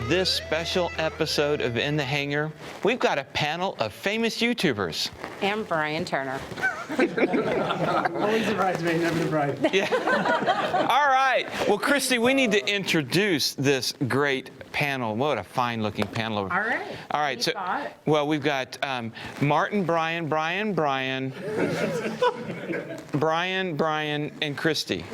this special episode of In the Hangar, we've got a panel of famous YouTubers. And Bryan Turner. Always the bridesmaid, never the bride. Yeah. All right. Well, Christy, we need to introduce this great panel. What a fine-looking panel. All right. All right. So, well, we've got Martin, Bryan, Bryan, and Christy.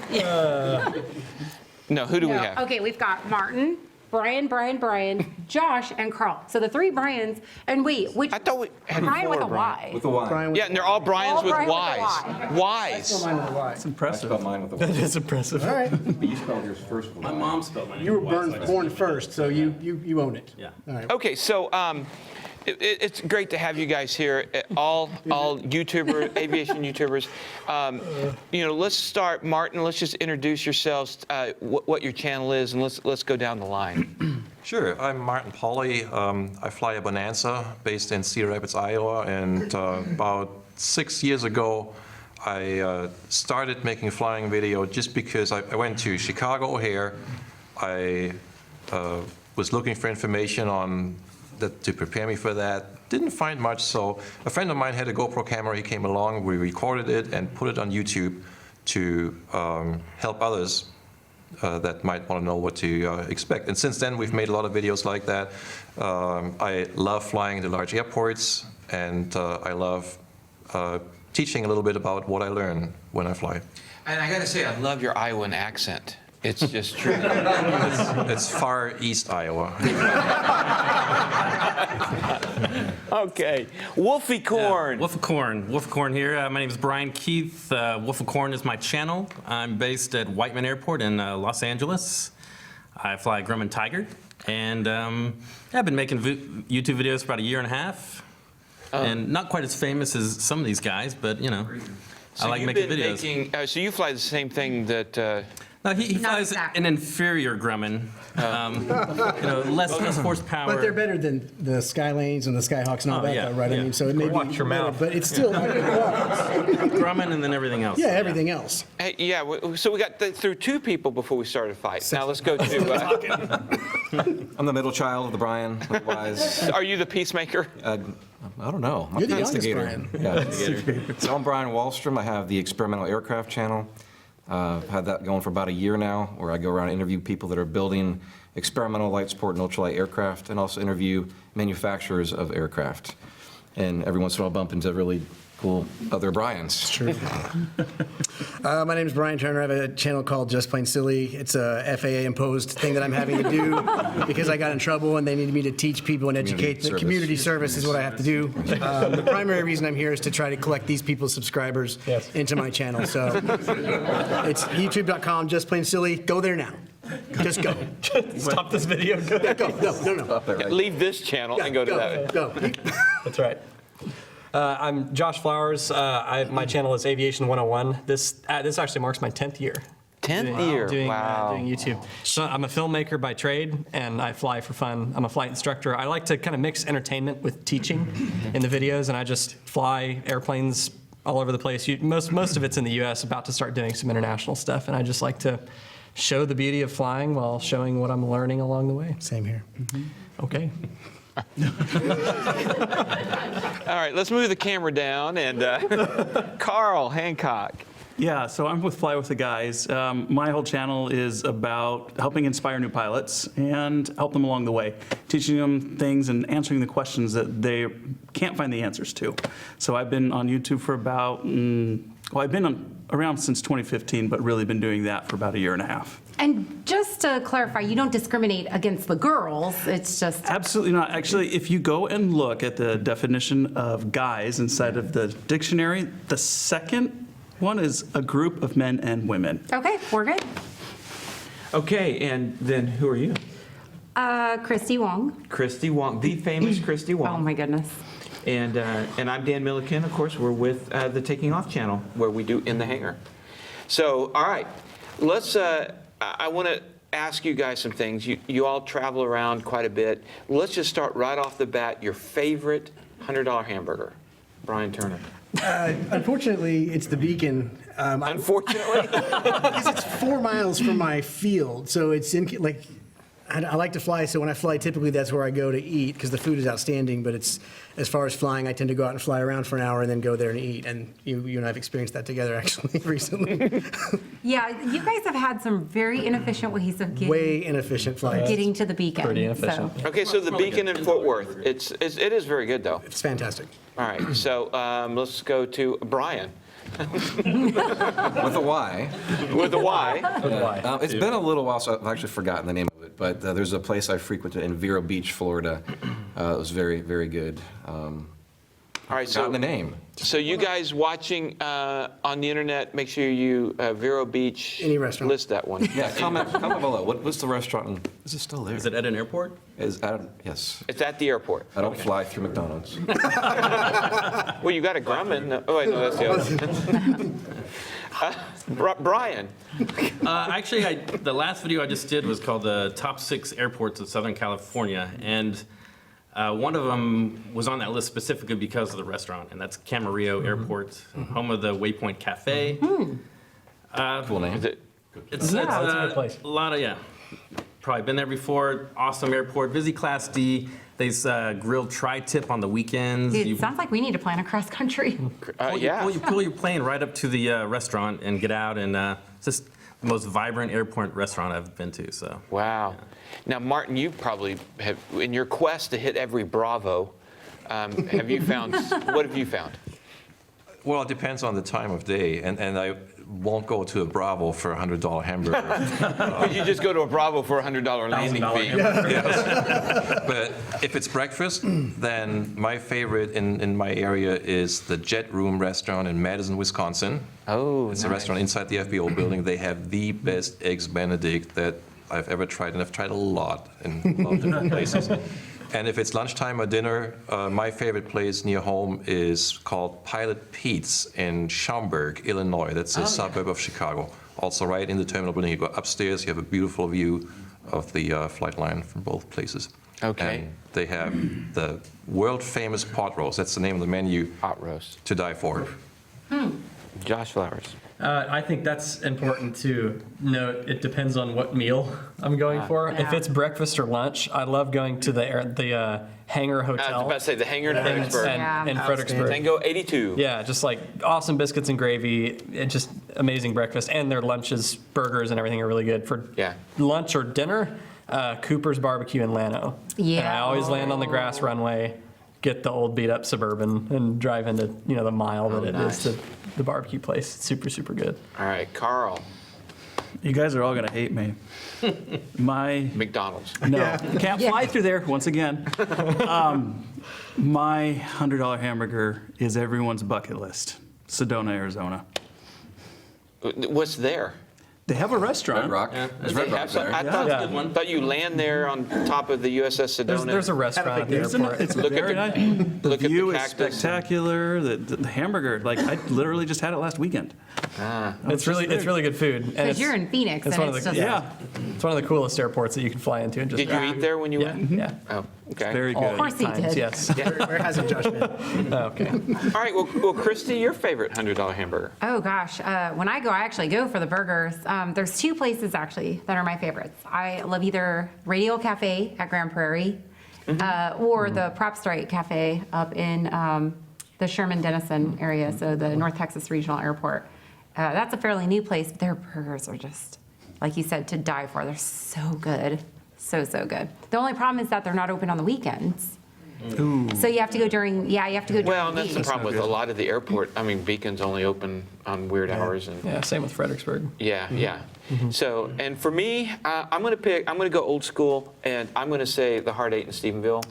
No, who do we have? Okay, we've got Martin, Bryan, Josh, and Carl. So the three Bryans, and which I thought we had Bryan with a Brian. Y. With the Y. Brian with Yeah, and they're all Bryans All with Bryan with a Ys. Y. Ys. mine with a Y. I spelled mine with a Y. That is impressive. All right. But you spelled yours first with a Y. My mom spelled my name. You were with Y, so I born spelled first, so you own it. Yeah. All right. Okay, so it's great to have you guys here, all YouTuber, aviation YouTubers. Let's start, Martin. Let's just introduce yourselves, what your channel is, and let's go down the line. Sure, I'm Martin Pauly. I fly a Bonanza based in Cedar Rapids, Iowa, and about 6 years ago, I started making flying video just because I went to Chicago O'Hare. I was looking for information on that to prepare me for that. Didn't find much, so a friend of mine had a GoPro camera. He came along, we recorded it and put it on YouTube to help others that might want to know what to expect. And since then, we've made a lot of videos like that. I love flying to large airports, and I love teaching a little bit about what I learn when I fly. And I gotta say, I love your Iowan accent. It's just true. It's far east Iowa. Okay, Wolfie Corn. Wolf of Corn here. My name is Brian Keith. Wolf of Corn is my channel. I'm based at Whiteman Airport in Los Angeles. I fly Grumman Tiger, and I've been making YouTube videos for about a year and a half. And not quite as famous as some of these guys, but I like making videos. So you fly the same thing that. No, he Not flies exactly. an inferior Grumman. Less horsepower. But they're better than the Skylanes and the Skyhawks and all that, yeah, though, right? I yeah. mean, so it may be Watch your better, mouth. but it's still Grumman and then everything else. yeah, everything else. Hey, yeah, so we got through two people before we started a fight. Now let's go to. I'm the middle child of the Bryan. Otherwise, Are you the peacemaker? I don't know. I'm You're the the youngest instigator. Bryan. Yeah. So I'm Bryan Wahlstrom. I have the experimental aircraft channel. I've had that going for about a year now, where I go around and interview people that are building experimental light sport and ultralight aircraft, and also interview manufacturers of aircraft. And every once in a while bump into really cool other Bryans. True. My name is Bryan Turner. I have a channel called Just Plain Silly. It's a FAA imposed thing that I'm having to do because I got in trouble and they needed me to teach people and educate. Community Community service is what I have to do. The primary reason I'm here is to try to collect these people's subscribers into my channel. So it's youtube.com, Just Plain Silly. Go there now. Just go. Stop this video. Go. Yeah, go. No. Leave this channel and go to that. Go. That's right. I'm Josh Flowers. My channel is Aviation 101. This actually marks my 10th year. 10th year, Doing wow. YouTube. So I'm a filmmaker by trade, and I fly for fun. I'm a flight instructor. I like to kind of mix entertainment with teaching in the videos, and I just fly airplanes all over the place. Most of it's in the U.S. About to start doing some international stuff, and I just like to show the beauty of flying while showing what I'm learning along the way. Same here. Okay. All right, let's move the camera down and Carl Hancock. Yeah, so I'm with Fly with the Guys. My whole channel is about helping inspire new pilots and help them along the way, teaching them things and answering the questions that they can't find the answers to. So I've been on YouTube for about, I've been around since 2015, but really been doing that for about a year and a half. And just to clarify, you don't discriminate against the girls. It's just Absolutely not. Actually, if you go and look at the definition of guys inside of the dictionary, the second one is a group of men and women. okay. We're good. Okay, and then who are you? Christy Wong. Christy Wong, the famous Christy Wong. Oh my goodness. And I'm Dan Milliken, of course. We're with the Taking Off channel, where we do In the Hangar. So, all right, let's. I want to ask you guys some things. You all travel around quite a bit. Let's just start right off the bat. Your favorite $100 hamburger, Bryan Turner. Unfortunately, it's the Beacon. Unfortunately, Because it's 4 miles from my field, so it's in like I like to fly, so when I fly, typically that's where I go to eat because the food is outstanding. But it's as far as flying, I tend to go out and fly around for an hour and then go there and eat. And you and I have experienced that together actually recently. Yeah, you guys have had some very inefficient ways of Way inefficient flights. getting to the beacon. Pretty inefficient. So. Okay, so the beacon in Fort Worth, it is very good, though. It's fantastic. All right, so let's go to Bryan With a Y. with a Y. It's been a little while, so I've actually forgotten the name of it, but there's a place I frequented in Vero Beach, Florida. It was very, very good. All right, Forgotten the so name. so you guys watching on the internet, make sure you Vero Beach. Any restaurant. List that one. Yeah, comment below. What's the restaurant? Is it still there? Is it at an airport? Yes. It's at the airport. I don't fly through McDonald's. Well, you got a Grumman. Oh, wait, no, that's the other. Bryan. Actually, the last video I just did was called the Top 6 Airports of Southern California, and one of them was on that list specifically because of the restaurant, and that's Camarillo Airport, home of the Waypoint Cafe. Cool name. Is it? It's a good place. A lot of, yeah. Probably been there before. Awesome airport. Busy Class D. They grill tri-tip on the weekends. Dude, You sounds like we need to plan a cross country. Yeah. you pull your plane right up to the restaurant and get out, and it's just the most vibrant airport restaurant I've been to. So. Wow. Now, Martin, you probably have, in your quest to hit every Bravo, have you found, what have you found? Well, it depends on the time of day, and I won't go to a Bravo for a $100 hamburger. Could you just go to a Bravo for a $100 landing fee? But if it's breakfast, then my favorite in my area is the Jet Room restaurant in Madison, Wisconsin. Oh, It's a restaurant inside the FBO building. They have the best eggs Benedict that I've ever tried, and I've tried a lot in a lot of different places. And if it's lunchtime or dinner, my favorite place near home is called Pilot Pete's in Schaumburg, Illinois. That's a suburb of Chicago. Also right in the terminal building. You go upstairs, you have a beautiful view of the flight line from both places. Okay. And they have the world-famous pot roast. That's the name of the menu. Hot roast. To die for. Josh Flowers. I think that's important to note. It depends on what meal I'm going for. Yeah. If it's breakfast or lunch, I love going to the Hangar I was Hotel about to say the hangar in Fredericksburg. Yeah. in Fredericksburg. Tango 82. Yeah, just like awesome biscuits and gravy, and just amazing breakfast. And their lunches, burgers, and everything are really good. For Yeah. lunch or dinner, Cooper's Barbecue in Llano. Yeah. And I always land on the grass runway, get the old beat up Suburban, and drive into the mile that it is to the barbecue place. It's super, super good. All right, Carl. You guys are all going to hate me. McDonald's. No, can't fly through there, once again. My $100 hamburger is everyone's bucket list. Sedona, Arizona. What's there? They have a restaurant. Red Rock. Yeah, There's They Red Rock have some- there. I thought you land there on top of the USS Sedona. There's a restaurant at the airport. It's Look at very the- nice. The look at the view is cactus and- spectacular. The hamburger, like I literally just had it last weekend. It's really good food. And Because you're in Phoenix, it's and one of it's the just it's one of the coolest airports that you can fly into. And just Did you eat there when you Yeah, went? yeah. Oh, okay. Very All good. Of course he times, did. yes. Where hasn't Josh been? Okay. All right, well, Christy, your favorite $100 hamburger? Oh gosh, when I actually go for the burgers, there's two places actually that are my favorites. I love either Radio Cafe at Grand Prairie or the Prop Strike Cafe up in the Sherman-Denison area, so the North Texas Regional Airport. That's a fairly new place, but their burgers are just, like you said, to die for. They're so good, so good. The only problem is that they're not open on the weekends. So you have to go during, you have to go during Well, and the that's the week. problem with a lot of the airport. I mean, Beacon's only open on weird hours and. Yeah, same with Fredericksburg. Yeah. So, and for me, I'm going to go old school, and I'm going to say the Hard 8 in Stephenville.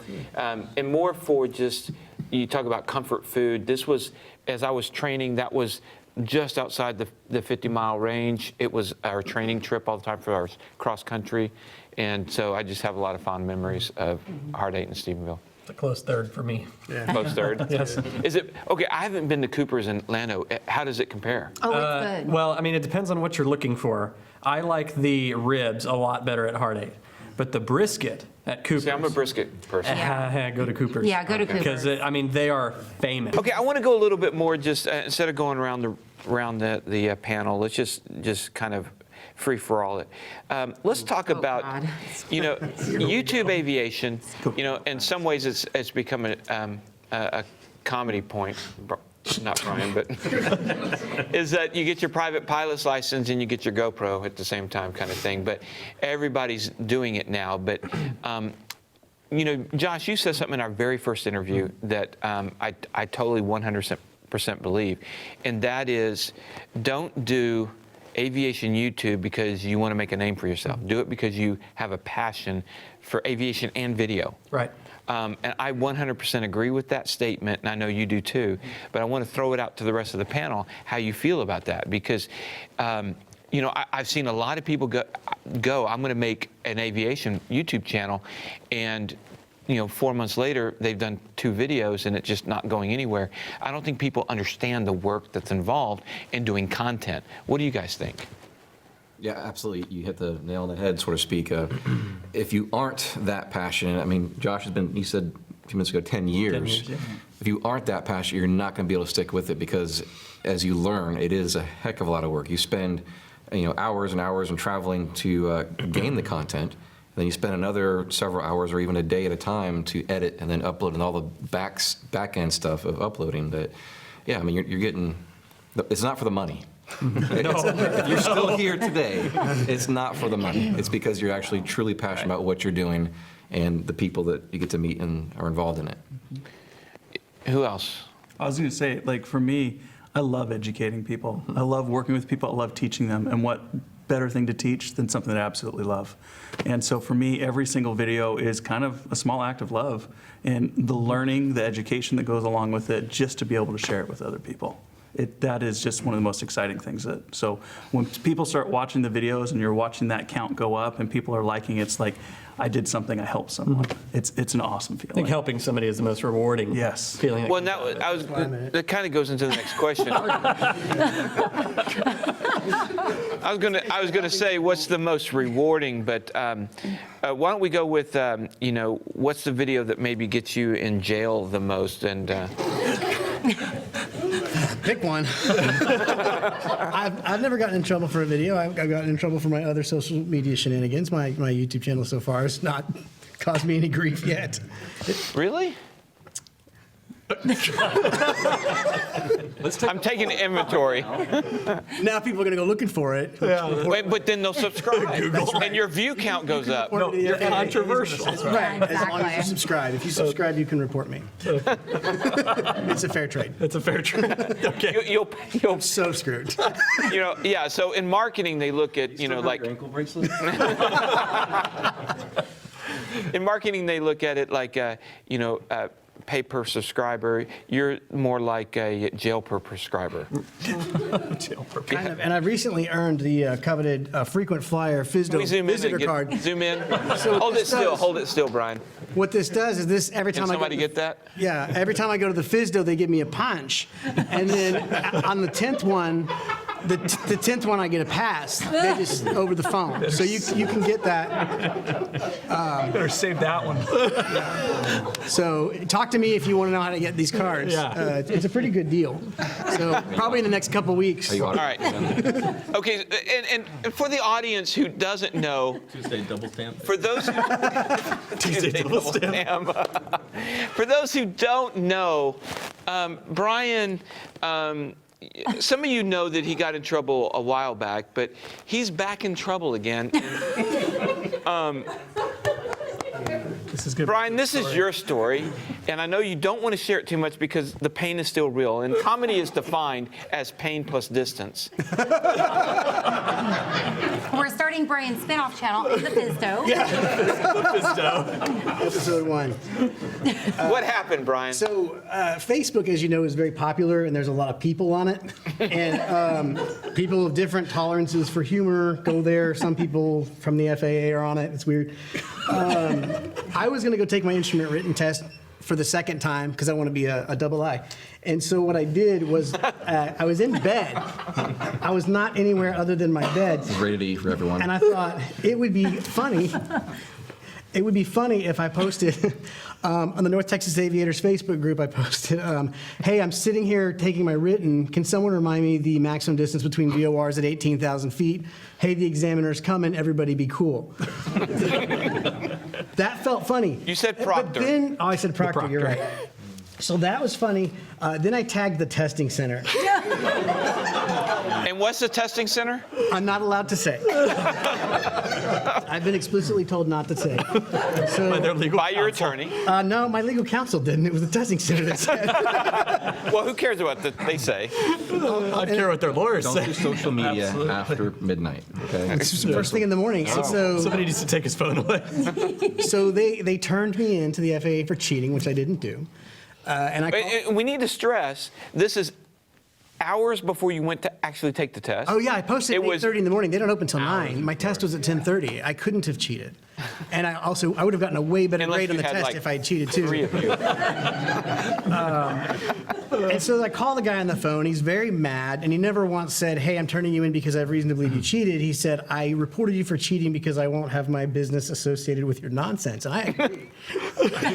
And more for just, you talk about comfort food. This was, as I was training, that was just outside the 50-mile range. It was our training trip all the time for our cross country. And so I just have a lot of fond memories of Hard 8 in Stephenville. It's a close third for me. Close third. Yes. Is it, okay, I haven't been to Cooper's in Llano. How does it compare? Oh, it's good. Well, I mean, it depends on what you're looking for. I like the ribs a lot better at Hard 8, but the brisket at Cooper's. See, I'm a brisket person. Go to Cooper's. Yeah, go to Because, Cooper's. I mean, they are famous. Okay, I want to go a little bit more just instead of going around the panel, let's just kind of free-for-all it. Let's talk about, God. YouTube aviation. In some ways it's become a comedy point. Not Bryan, but is that you get your private pilot's license and you get your GoPro at the same time kind of thing. But everybody's doing it now. But, Josh, you said something in our very first interview that I totally 100% believe. And that is, don't do aviation YouTube because you want to make a name for yourself. Do it because you have a passion for aviation and video. Right. And I 100% agree with that statement, and I know you do too. But I want to throw it out to the rest of the panel, how you feel about that. Because, I've seen a lot of people go, I'm going to make an aviation YouTube channel, and 4 months later, they've done 2 videos and it's just not going anywhere. I don't think people understand the work that's involved in doing content. What do you guys think? Yeah, absolutely. You hit the nail on the head, so to speak. If you aren't that passionate, I mean, Josh has been, you said a few minutes ago, 10 years. 10 years, yeah. If you aren't that passionate, you're not going to be able to stick with it because as you learn, it is a heck of a lot of work. You spend, hours and hours in traveling to gain the content. Then you spend another several hours or even a day at a time to edit and then upload and all the back end stuff of uploading that, yeah, I mean, you're getting, it's not for the money. If you're still here today, it's not for the money. It's because you're actually truly passionate about what you're doing and the people that you get to meet and are involved in it. Who else? I was going to say, for me, I love educating people. I love working with people. I love teaching them. And what better thing to teach than something that I absolutely love? And so for me, every single video is kind of a small act of love. And the learning, the education that goes along with it, just to be able to share it with other people. That is just one of the most exciting things. So when people start watching the videos and you're watching that count go up and people are liking it, it's like, I did something, I helped someone. It's an awesome I think feeling. helping somebody is the most rewarding Yes. feeling. Well, that kind of goes into the next question. I was gonna say what's the most rewarding, but why don't we go with what's the video that maybe gets you in jail the most? And Pick one. I've never gotten in trouble for a video. I've gotten in trouble for my other social media shenanigans. My YouTube channel so far has not caused me any grief yet. really? I'm taking inventory. Now people are going to go looking for it. Wait, but then they'll subscribe, and your view count goes up. No, you're controversial. Right, as long as you Exactly. subscribe. If you subscribe, you can report me. It's a fair trade. That's a fair trade. Okay. You'll So screwed. yeah. So in marketing, they look at like ankle bracelet? in marketing they look at it like pay per subscriber. You're more like a jail per prescriber. Kind of. And I've recently earned the coveted frequent flyer Can we FISDO zoom in? visitor And card. zoom in. So Hold it this still. does- Hold it still, Bryan. What this does is this every Can time somebody I go get that? Yeah, every time I go to the FISDO, they give me a punch, and then on the 10th one, the 10th one I get a pass. They just over the phone, so you can get that. Better save that one. So talk to me if you want to know how to get these cards. Yeah. It's a pretty good deal. So probably in the next couple weeks. All right. Okay, and for the audience who doesn't know, Tuesday double stamp. for those who, Tuesday double stamp. For those who don't know, Bryan, some of you know that he got in trouble a while back, but he's back in trouble again. This is good. Bryan, this is your story, and I know you don't want to share it too much because the pain is still real, and comedy is defined as pain plus distance. We're starting Bryan's spinoff channel, The FISDO. Episode 1. What happened, Bryan? So Facebook, as you know, is very popular, and there's a lot of people on it. And people of different tolerances for humor go there. Some people from the FAA are on it. It's weird. I was going to go take my instrument written test for the second time because I want to be a double I. And so what I did was I was in bed. I was not anywhere other than my bed. Rated E for everyone. And I thought it would be funny It would be funny if I posted on the North Texas Aviators Facebook group, I posted, hey, I'm sitting here taking my written. Can someone remind me the maximum distance between VORs at 18,000 feet? Hey, the examiner's coming. Everybody be cool. That felt funny. You said But proctor. then, I said proctor, you're right. So that was funny. Then I tagged the testing center. And what's the testing center? I'm not allowed to say. I've been explicitly told not to say. By your attorney. No, my legal counsel didn't. It was the testing center that said. Well, who cares what they say? I care what their lawyers Don't say. do social media after midnight, okay? It's the first thing in the morning. And Somebody needs to take his phone away. so they turned me into the FAA for cheating, which I didn't do. And I We need to stress, this is hours before you went to actually take the test. Oh yeah, I posted at It was 8:30 in the morning. They don't open till 9. My test was at 10:30. I couldn't have cheated. And I would have gotten a way better Unless grade on you the had, test like, if I had cheated too. 3 of you. And so I call the guy on the phone. He's very mad, and he never once said, "Hey, I'm turning you in because I have reason to believe you cheated." He said, "I reported you for cheating because I won't have my business associated with your nonsense." And I agree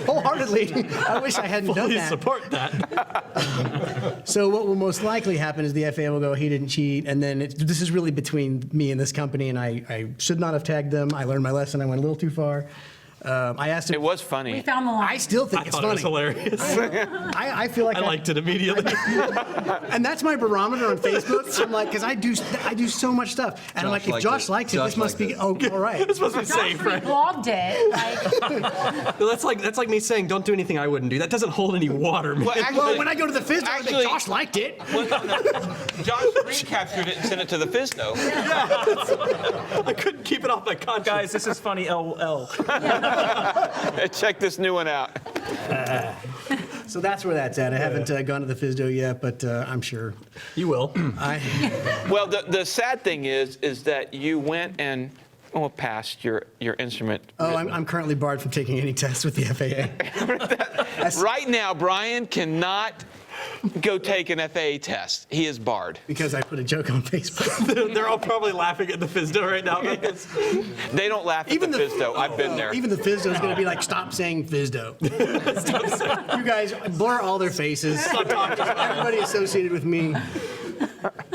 wholeheartedly. I wish I hadn't done Please that. support that. So what will most likely happen is the FAA will go, "He didn't cheat," and then this is really between me and this company, and I should not have tagged them. I learned my lesson. I went a little too far. I asked him. It was We funny. found the line. I still think I it's thought it was funny. hilarious. I feel like I liked it immediately. and that's my barometer on Facebook. I'm like, because I do so much stuff, and I'm like, if liked Josh it. likes it, Josh this must liked be it. all right. It's supposed to be Josh safe, right? reblogged it. Like, That's like me saying, don't do anything I wouldn't do. That doesn't hold any water, man. Well, Well, when I go to the FISDO, I Actually- think Josh liked it. Well, no. Josh recaptured it and sent it to the FISDO. I couldn't keep it off my conscience. Guys, this is funny, LL. Check this new one out. So that's where that's at. I haven't gone to the FISDO yet, but I'm sure. You will. Well, the sad thing is that you went and passed your instrument. Oh, I'm currently barred from taking any tests with the FAA. Right now, Bryan cannot go take an FAA test. He is barred. Because I put a joke on Facebook. They're all probably laughing at the FISDO right now. They don't laugh at the FISDO. I've been there. Even the FISDO is going to be like, stop saying FISDO. You guys blur all their faces. Everybody associated with me.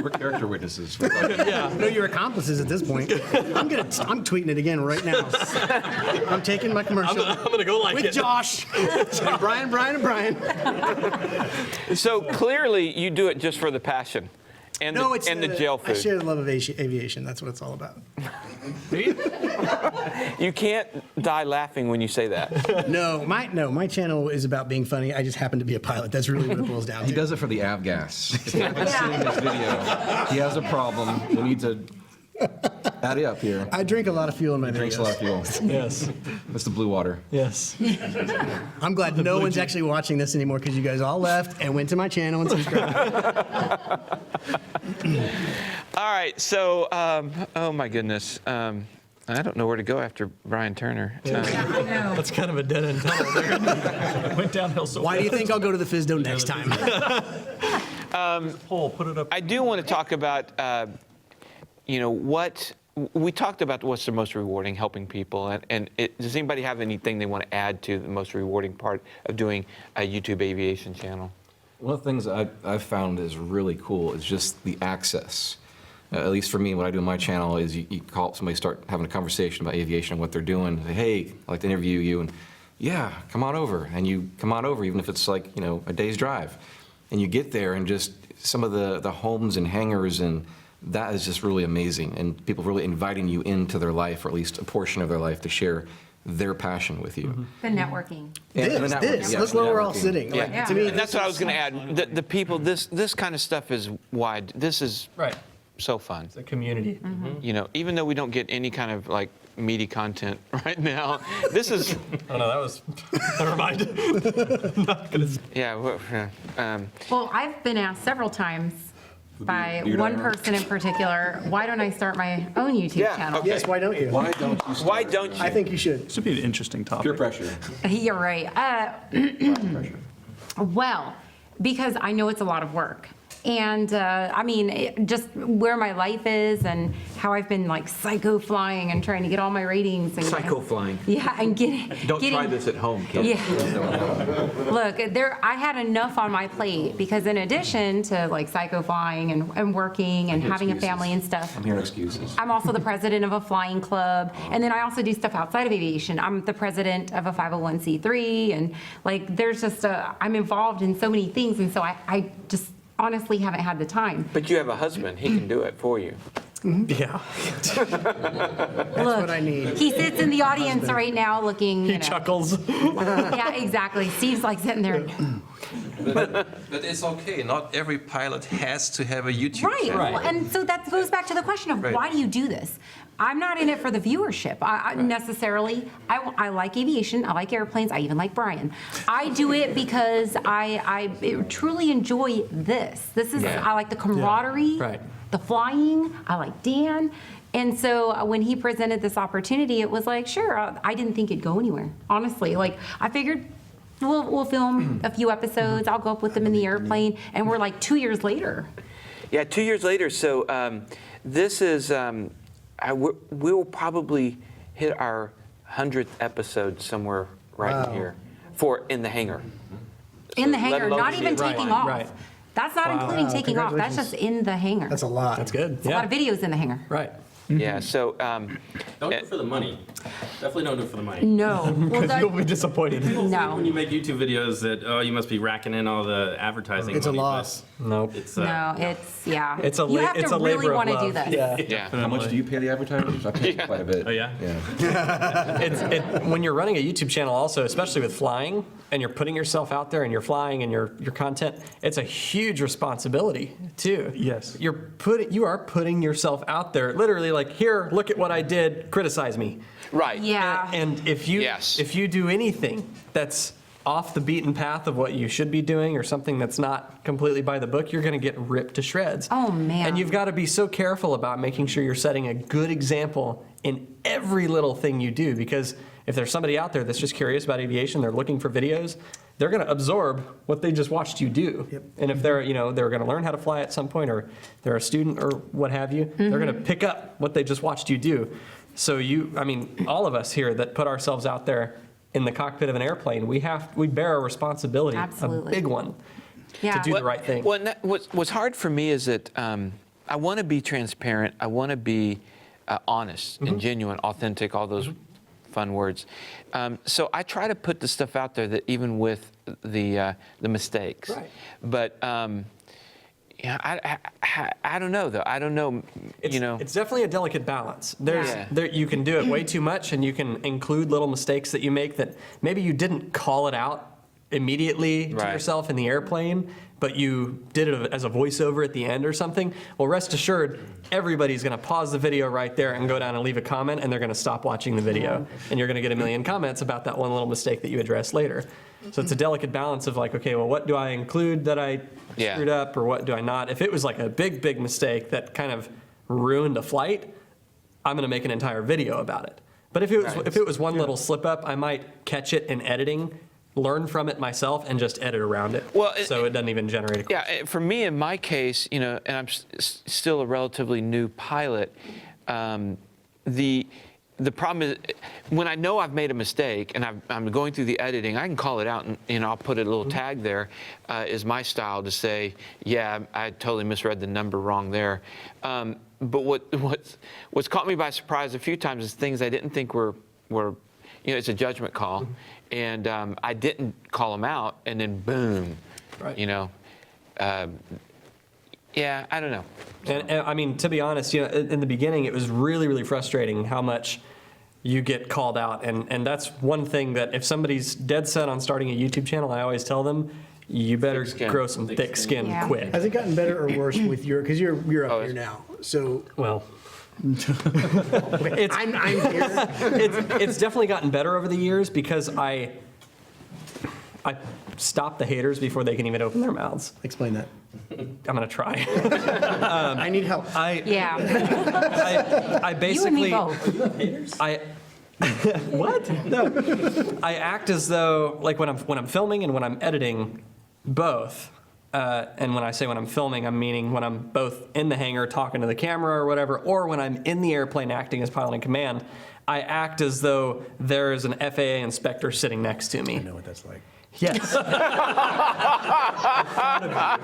We're character witnesses. No, you're accomplices at this point. I'm tweeting it again right now. I'm taking my commercial I'm gonna go like with it. Josh and Bryan. So clearly, you do it just for the passion and No, it's the jail I food. share the love of aviation. That's what it's all about. You can't die laughing when you say that. No, my channel is about being funny. I just happen to be a pilot. That's really what it boils down He to. does it for the avgas. If you haven't seen this video, he has a problem. We need to add it up here. I drink a lot of fuel in my He drinks a lot of videos. fuel. Yes. That's the blue water. Yes. I'm glad no one's actually watching this anymore because you guys all left and went to my channel and subscribed. All right, so, oh my goodness. I don't know where to go after Bryan Turner. That's kind of a dead end tunnel there. Went downhill so Why do you think I'll go to the FISDO next time? Paul, put it up. I do want to talk about, what we talked about what's the most rewarding, helping people. Does anybody have anything they want to add to the most rewarding part of doing a YouTube aviation channel? One of the things I've found is really cool is just the access. At least for me, what I do on my channel is you call up somebody, start having a conversation about aviation and what they're doing. Say, hey, I'd like to interview you, and yeah, come on over. And you come on over, even if it's like, a day's drive. And you get there, and just some of the homes and hangars, and that is just really amazing. And people really inviting you into their life, or at least a portion of their life, to share their passion with you. the networking. And the This, networking, yes, look the where we're all networking. sitting. Like, Yeah. to me, And that's what I was going to add. The people, this kind of stuff is wide. This is Right. so fun. It's a community. Even though we don't get any kind of like meaty content right now, this is, Oh no, that was. Never mind. Well, I've been asked several times by you one don't? person in particular, why don't I start my own YouTube Yeah, channel? okay. yes, why don't you? Why don't you start? why don't you? I think you should. This would be an interesting topic. Peer pressure. You're right. Well, because I know it's a lot of work. And I mean, just where my life is and how I've been like psycho flying and trying to get all my ratings. And Psycho flying. Yeah, and getting. Don't try this at home, kids. Yeah. Look, I had enough on my plate because in addition to like psycho flying and working and having a family and stuff, I'm hearing excuses. I'm also the president of a flying club, and then I also do stuff outside of aviation. I'm the president of a 501c3, and like there's just I'm involved in so many things, and so I just honestly haven't had the time. But you have a husband. He can do it for you. Yeah. Look, what I need. he sits in the audience right now looking, He chuckles. Yeah, exactly. Steve's like sitting there. But it's okay. Not every pilot has to have a YouTube Right. channel. Well, and so that goes back to the question of Right. why do you do this? I'm not in it for the viewership necessarily. I like aviation. I like airplanes. I even like Bryan. I do it because I truly enjoy this. This is, I like the camaraderie, Right. the flying. I like Dan. And so when he presented this opportunity, it was like, sure, I didn't think it'd go anywhere. Honestly, like I figured we'll film a few episodes. I'll go up with them in the airplane. And we're like 2 years later. Yeah, 2 years later. So this is, we'll probably hit our 100th episode somewhere right in here for In the Hangar. In the So let hangar, alone not the even airplane. taking off. Right. That's not including taking off. That's just in the hangar. That's a lot. That's good. a lot of videos in the hangar. Right. Yeah, so Don't do it for the money. Definitely don't do it for the money. No. Well, You'll be disappointed. no. When you make YouTube videos that, oh, you must be racking in all the advertising It's a money, but loss. Nope. It's, No, it's, yeah. It's a You la- have it's to a really labor of want to do love. this. Yeah. yeah. How much do you pay the advertisers? I pay quite a bit. Oh, yeah? Yeah. When you're running a YouTube channel also, especially with flying, and you're putting yourself out there and you're flying and your content, it's a huge responsibility too. Yes. You are putting yourself out there, literally like, here, look at what I did, criticize me. Right. Yeah. And if you do anything that's off the beaten path of what you should be doing or something that's not completely by the book, you're going to get ripped to shreds. Oh, man. And you've got to be so careful about making sure you're setting a good example in every little thing you do, because if there's somebody out there that's just curious about aviation, they're looking for videos, they're going to absorb what they just watched you do. Yep. And if they're going to learn how to fly at some point, or they're a student or what have you, they're going to pick up what they just watched you do. So all of us here that put ourselves out there in the cockpit of an airplane, we bear a responsibility, Absolutely. a big one, Yeah. to do the right thing. Well, and what's hard for me is that I want to be transparent. I want to be honest and genuine, authentic, all those fun words. So I try to put the stuff out there that even with the mistakes. Right. But yeah, I don't know though. I don't know. It's definitely a delicate balance. Yeah. You can do it way too much, and you can include little mistakes that you make that maybe you didn't call it out immediately to Right. yourself in the airplane, but you did it as a voiceover at the end or something. Well, rest assured, everybody's going to pause the video right there and go down and leave a comment, and they're going to stop watching the video, and you're going to get a million comments about that one little mistake that you addressed later. So it's a delicate balance of like, okay, well, what do I include that I Yeah. screwed up, or what do I not? If it was like a big, big mistake that kind of ruined a flight, I'm going to make an entire video about it. But if it was one little slip up, I might catch it in editing, learn from it myself, and just edit around it. Well, so it doesn't even generate a question. Yeah, for me, in my case, and I'm still a relatively new pilot, the problem is when I know I've made a mistake and I'm going through the editing, I can call it out and I'll put a little tag there. Is my style to say, yeah, I totally misread the number wrong there. But what's caught me by surprise a few times is things I didn't think were it's a judgment call, and I didn't call them out, and then boom, Right. Yeah, I don't know. And I mean, to be honest, in the beginning, it was really, really frustrating how much you get called out. And that's one thing that if somebody's dead set on starting a YouTube channel, I always tell them, you better Thick skin. grow some thick skin Yeah. quick. Has it gotten better or worse with because you're up Oh, here now? So Well, I'm here. it's definitely gotten better over the years because I stop the haters before they can even open their mouths. Explain that. I'm going to try. I need help. Yeah. I You and basically, me both. what? No. I act as though, like when I'm filming and when I'm editing, both, and when I say when I'm filming, I'm meaning when I'm both in the hangar talking to the camera or whatever, or when I'm in the airplane acting as pilot in command, I act as though there is an FAA inspector sitting next to me. I know what that's like. Yes.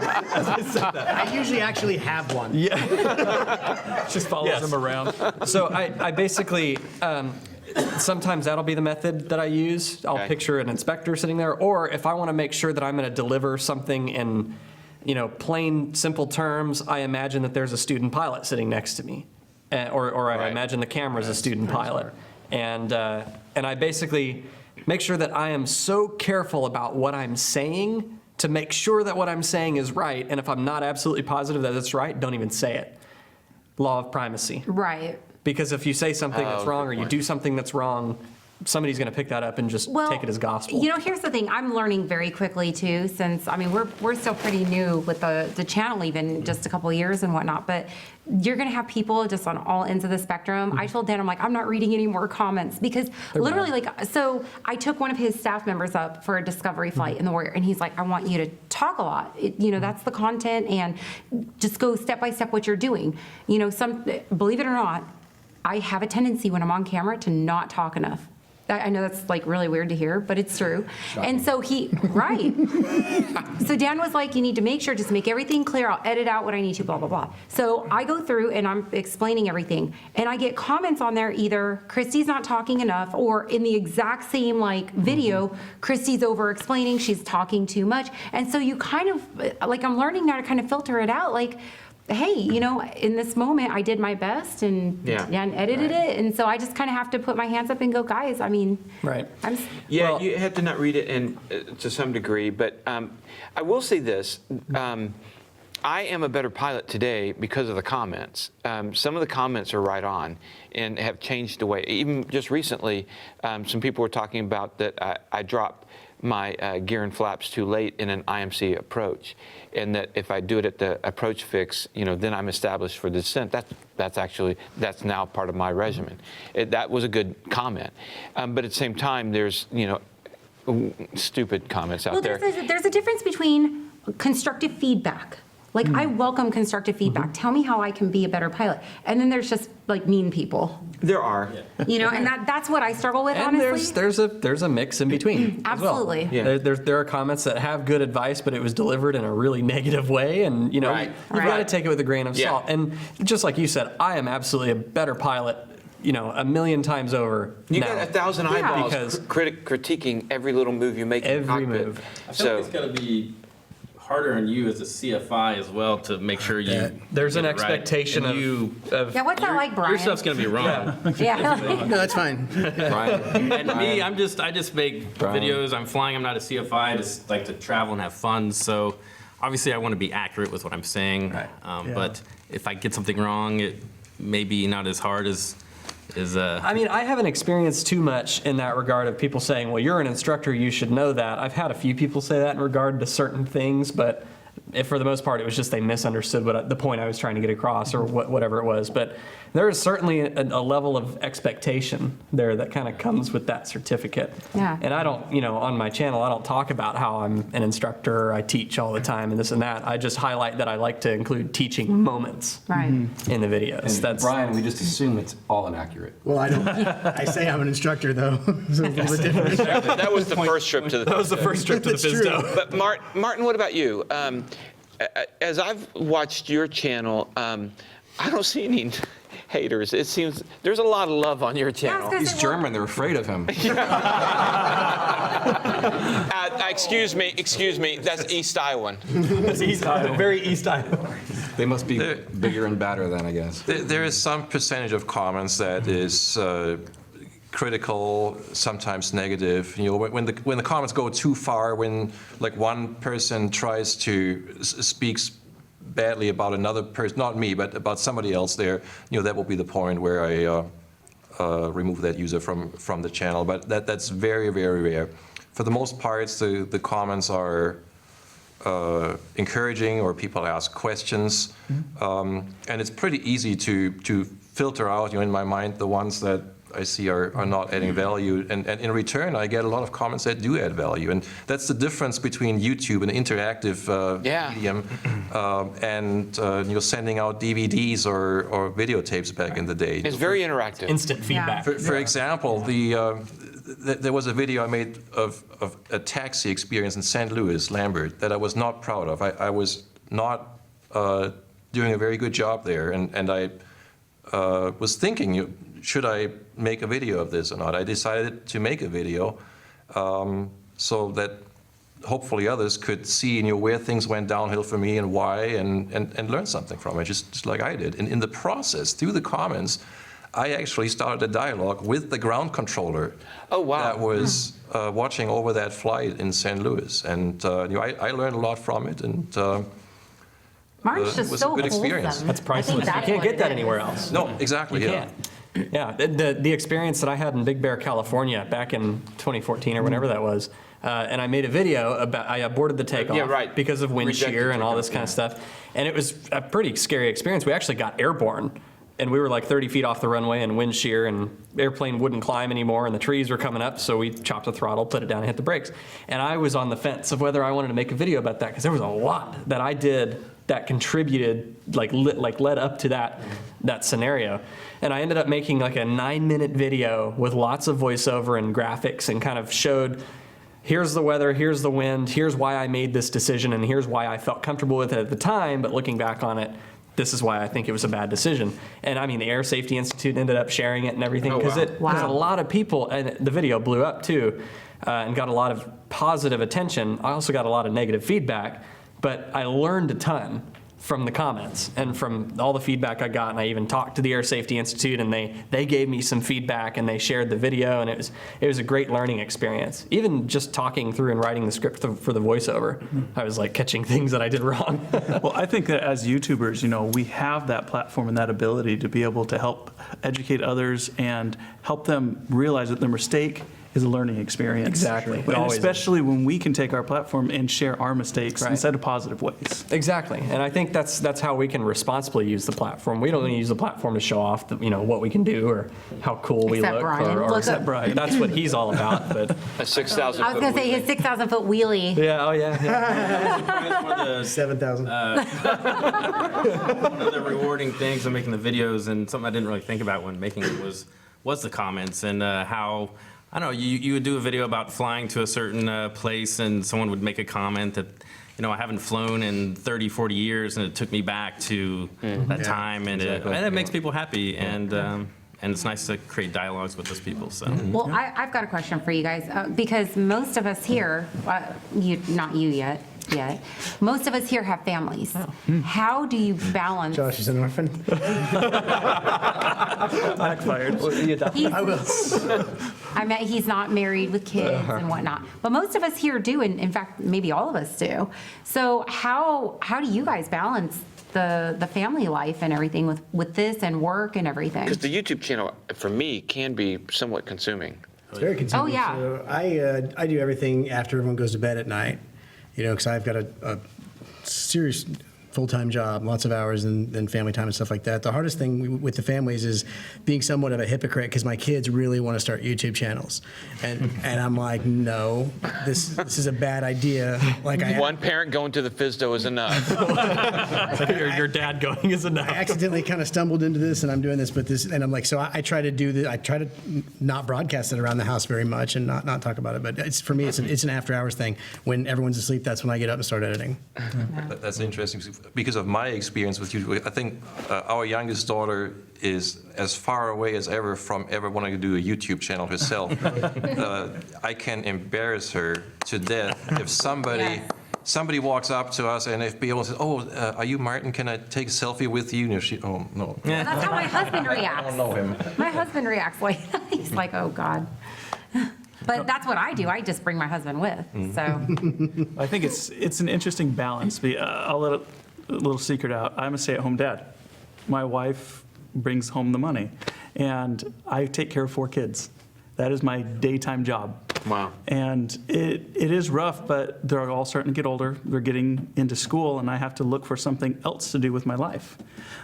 I usually actually have one. Just follows them around. So I basically, sometimes that'll be the method that I use. I'll Okay. picture an inspector sitting there, or if I want to make sure that I'm going to deliver something in, plain, simple terms, I imagine that there's a student pilot sitting next to me, or I Right. imagine the camera's a student pilot, and I basically make sure that I am so careful about what I'm saying to make sure that what I'm saying is right, and if I'm not absolutely positive that it's right, don't even say it. Law of primacy. Right. Because if you say something that's Oh, wrong good or you point. do something that's wrong, somebody's going to pick that up and just Well, take it as gospel. Here's the thing. I'm learning very quickly too, since we're still pretty new with the channel, even just a couple of years and whatnot. But you're gonna have people just on all ends of the spectrum. I told Dan, I'm like, I'm not reading any more comments because literally, so I took one of his staff members up for a discovery flight in the Warrior, and he's like, I want you to talk a lot. That's the content, and just go step by step what you're doing. Believe it or not, I have a tendency when I'm on camera to not talk enough. I know that's like really weird to hear, but it's true. And so right. So Dan was like, you need to make sure, just make everything clear. I'll edit out what I need to, blah, blah, blah. So I go through and I'm explaining everything. And I get comments on there, either Christy's not talking enough, or in the exact same video, Christy's over explaining, she's talking too much. And so you kind of, I'm learning now to kind of filter it out. Hey, in this moment, I did my best and Dan edited it. And so I just kind of have to put my hands up and go, guys, Right. Yeah, Well- you have to not read it to some degree, but I will say this. I am a better pilot today because of the comments. Some of the comments are right on and have changed the way. Even just recently, some people were talking about that I dropped my gear and flaps too late in an IMC approach, and that if I do it at the approach fix, then I'm established for descent. That's now part of my regimen. That was a good comment, but at the same time, there's stupid comments out there. There's a difference between constructive feedback. I welcome constructive feedback. Tell me how I can be a better pilot. And then there's just mean people, There are. and that's what I struggle with, And honestly. there's a mix in between. as well. Absolutely. Yeah. There are comments that have good advice, but it was delivered in a really negative way, and you've Right. got to Right. take it with a grain of Yeah. salt. And just like you said, I am absolutely a better pilot, a million times over. You now. got 1,000 eyeballs Because- critiquing every little move you make in the Every cockpit. move. I feel like it's got to be harder on you as a CFI as well to make sure you. There's an get it right. expectation And of- you. Yeah, what's that like, Bryan? Your stuff's gonna be wrong. Yeah. No, that's fine. Brian, And me, I just make Brian. videos. I'm flying. I'm not a CFI. I just like to travel and have fun. So obviously, I want to be accurate with what I'm saying. Right. But if I get something wrong, it may be not as hard as. I haven't experienced too much in that regard of people saying, well, you're an instructor, you should know that. I've had a few people say that in regard to certain things, but for the most part, it was just they misunderstood the point I was trying to get across or whatever it was. But there is certainly a level of expectation there that kind of comes with that certificate. Yeah. And I don't, on my channel, I don't talk about how I'm an instructor, I teach all the time and this and that. I just highlight that I like to include teaching moments Right. in the videos. and Brian, we just assume it's all inaccurate. Well, I don't. I say I'm an instructor though, so it's a little bit different. That was the first trip to the. That was the first trip to the That's true. FISDO. But Martin, what about you? As I've watched your channel, I don't see any haters. It seems there's a lot of love on your channel. gonna He's say, well- German, they're afraid of him. Excuse me, that's East Iowan. Very East Iowa. They must be bigger and badder then, I guess. There is some percentage of comments that is critical, sometimes negative. When the comments go too far, when one person tries to speaks badly about another person, not me, but about somebody else there, that will be the point where I remove that user from the channel. But that's very, very rare. For the most part, the comments are encouraging, or people ask questions, and it's pretty easy to filter out, in my mind, the ones that I see are not adding value. And in return, I get a lot of comments that do add value. And that's the difference between YouTube, an interactive medium, and sending out DVDs or videotapes back in the day. It's very interactive. Instant feedback. For example, there was a video I made of a taxi experience in St. Louis, Lambert, that I was not proud of. I was not doing a very good job there, and I was thinking, should I make a video of this or not? I decided to make a video so that hopefully others could see where things went downhill for me and why, and learn something from it, just like I did. And in the process, through the comments, I actually started a dialogue with the ground controller that was watching over that flight in St. Louis. And I learned a lot from it, and Mark's just it was so a good experience. wholesome. That's priceless. You can't get that anywhere else. No, exactly, You yeah. can't. Yeah, the experience that I had in Big Bear, California, back in 2014 or whenever that was, and I made a video about, I aborted the takeoff because of wind shear and all this kind of stuff, and it was a pretty scary experience. We actually got airborne, and we were like 30 feet off the runway and wind shear, and airplane wouldn't climb anymore, and the trees were coming up, so we chopped the throttle, put it down, and hit the brakes. And I was on the fence of whether I wanted to make a video about that, because there was a lot that I did that contributed, led up to that scenario. And I ended up making like a 9-minute video with lots of voiceover and graphics, and kind of showed, here's the weather, here's the wind, here's why I made this decision, and here's why I felt comfortable with it at the time, but looking back on it, this is why I think it was a bad decision. And I mean, the Air Safety Institute ended up sharing it and everything, because a lot of people, and the video blew up too, and got a lot of positive attention. I also got a lot of negative feedback, but I learned a ton from the comments and from all the feedback I got. And I even talked to the Air Safety Institute, and they gave me some feedback, and they shared the video, and it was a great learning experience. Even just talking through and writing the script for the voiceover, I was like catching things that I did wrong. Well, I think that as YouTubers, we have that platform and that ability to be able to help educate others and help them realize that their mistake is a learning experience. Exactly. And especially when we can take our platform and share our mistakes instead of positive ways. Exactly, and I think that's how we can responsibly use the platform. We don't use the platform to show off, what we can do or how cool we Except look. Bryan. Except Bryan. That's what he's all about. But A 6,000. I was going to say his 6,000-foot wheelie. yeah, oh yeah. One of 7,000. the rewarding things of making the videos, and something I didn't really think about when making it was the comments, and how, I don't know, you would do a video about flying to a certain place, and someone would make a comment that, I haven't flown in 30, 40 years, and it took me back to that time, and it makes people happy, and it's nice to create dialogues with those people. So. Well, I've got a question for you guys, because most of us here, not you yet, most of us here have families. How do you balance? Josh is an orphan. Backfired. I will. I mean, he's not married with kids and whatnot, but most of us here do, and in fact, maybe all of us do. So how do you guys balance the family life and everything with this and work and everything? Because the YouTube channel, for me, can be somewhat consuming. It's very consuming. Oh, yeah. So I do everything after everyone goes to bed at night, because I've got a serious full-time job, lots of hours, and then family time and stuff like that. The hardest thing with the families is being somewhat of a hypocrite, because my kids really want to start YouTube channels, and I'm like, no, this is a bad idea. Like One parent going to the FSDO is enough. your dad going is enough. I accidentally kind of stumbled into this, and I'm doing this, and I'm like, so I try to do this. I try to not broadcast it around the house very much and not talk about it. But for me, it's an after hours thing. When everyone's asleep, that's when I get up and start editing. That's interesting. Because of my experience with YouTube, I think our youngest daughter is as far away as ever from ever wanting to do a YouTube channel herself. I can embarrass her to death if somebody walks up to us and if people say, "Oh, are you Martin? Can I take a selfie with you?" Oh no. Well, that's how my husband reacts. I don't know him. My husband reacts like he's like, "Oh God." But that's what I do. I just bring my husband with. So I think it's an interesting balance. I'll let a little secret out. I'm a stay-at-home dad. My wife brings home the money, and I take care of 4 kids. That is my daytime job. Wow. And it is rough, but they're all starting to get older. They're getting into school, and I have to look for something else to do with my life.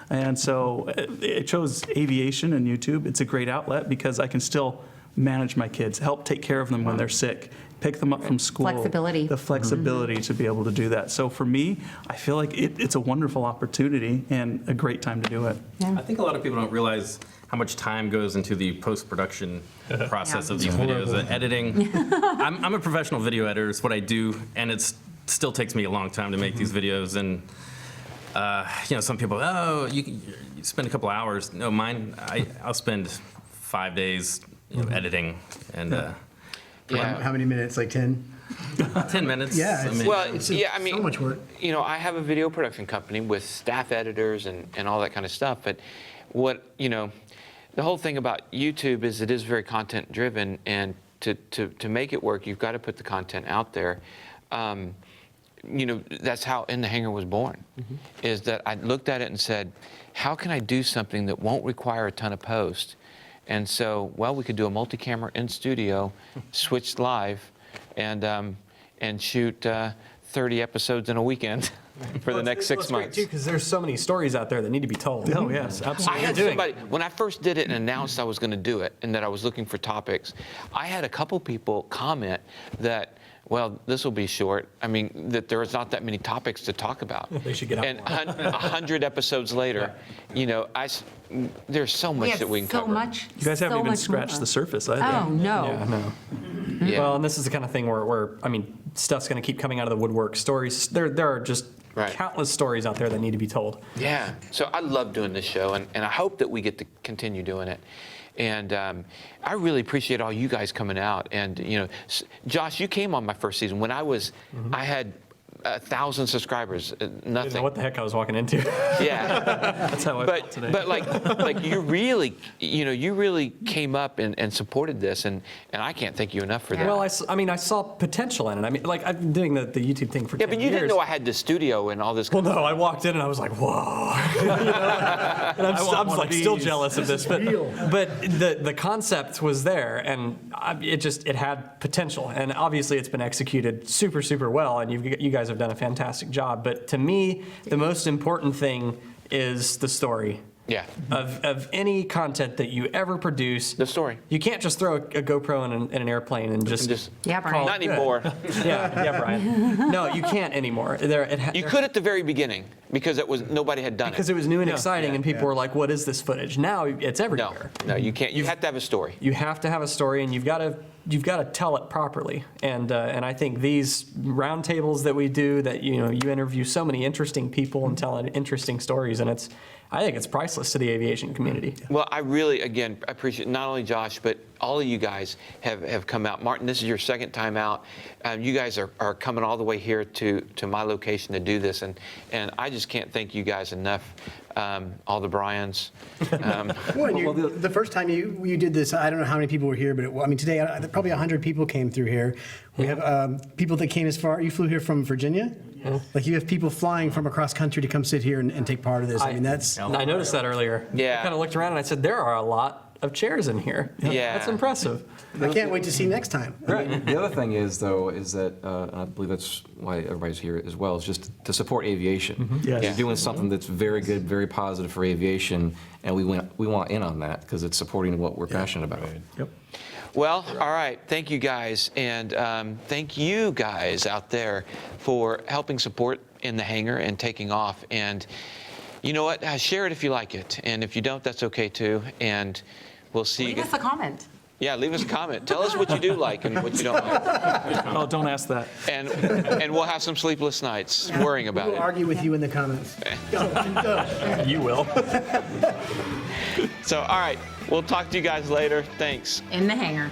And so I chose aviation and YouTube. It's a great outlet because I can still manage my kids, help take care of them when they're sick, pick them up from school. Flexibility. The flexibility to be able to do that. So for me, I feel like it's a wonderful opportunity and a great time to do it. I think a lot of people don't realize how much time goes into the post-production process of these videos. Editing. I'm a professional video editor. It's what I do, and it still takes me a long time to make these videos. And some people, you spend a couple hours. No, mine, I'll spend 5 days editing and. How many minutes? Like 10? 10 minutes. Yeah. So much work. I have a video production company with staff editors and all that kind of stuff. But the whole thing about YouTube is it is very content driven, and to make it work, you've got to put the content out there. That's how In the Hangar was born, is that I looked at it and said, how can I do something that won't require a ton of post? And so, we could do a multi-camera in studio, switch live, and shoot 30 episodes in a weekend for the next 6 months. Because there's so many stories out there that need to be told. Oh, yes, I absolutely. had somebody, when I first did it and announced I was going to do it and that I was looking for topics, I had a couple people comment that, this will be short. I mean, that there's not that many topics to talk about. They should get out And more. 100 episodes later, there's so much that we can cover. You guys haven't even scratched the surface either. Oh, no. Yeah, no. Yeah. Well, and this is the kind of thing where stuff's going to keep coming out of the woodwork. Stories, there are just countless stories out there that need to be told. Yeah. So I love doing this show, and I hope that we get to continue doing it. And I really appreciate all you guys coming out. And, Josh, you came on my first season when I had 1,000 subscribers, I didn't nothing. know what the heck I was walking into. Yeah. That's how I felt today. But like you really came up and supported this, and I can't thank you enough for that. Well, I saw potential in it. I've been doing the YouTube thing for 10 but you years. didn't know I had the studio and all this. Well, no, I walked in and I was like, whoa. And I'm like still jealous of this. But the concept was there, and it had potential. And obviously it's been executed super, super well, and you guys have done a fantastic job. But to me, the most important thing is the story. Yeah. Of any content that you ever produce. The story. You can't just throw a GoPro in an airplane and just Yeah, Bryan. call it Not good. anymore. Yeah, Brian. No, you can't anymore. You could at the very beginning because nobody had done because it. it was new and exciting, and people were like, "What is this footage?" Now it's No, everywhere. you can't. You have to have a story. You have to have a story, and you've got to tell it properly. And I think these roundtables that we do, that you interview so many interesting people and tell interesting stories, and I think it's priceless to the aviation community. Well, I really, again, appreciate not only Josh, but all of you guys have come out. Martin, this is your second time out. You guys are coming all the way here to my location to do this, and I just can't thank you guys enough. All the Bryans. The first time you did this, I don't know how many people were here, but today probably 100 people came through here. We have people that came as far. You flew here from Virginia. Like you have people flying from across country to come sit here and take part of this. I noticed that earlier. Yeah. I kind of looked around and I said, there are a lot of chairs in here. Yeah. That's impressive. I can't wait to see next time. The other thing is that, and I believe that's why everybody's here as well, is just to support aviation. Yes. You're doing something that's very good, very positive for aviation, and we want in on that because it's supporting what we're passionate about. Yep. Well, all right. Thank you guys, and thank you guys out there for helping support In the Hangar and taking off. And you know what? Share it if you like it, and if you don't, that's okay too. And we'll see you. Leave us a comment. Yeah, leave us a comment. Tell us what you do like and what you don't like. Oh, don't ask that. And we'll have some sleepless nights worrying about We'll it. argue with you in the comments. You will. So, all right. We'll talk to you guys later. Thanks. In the hangar.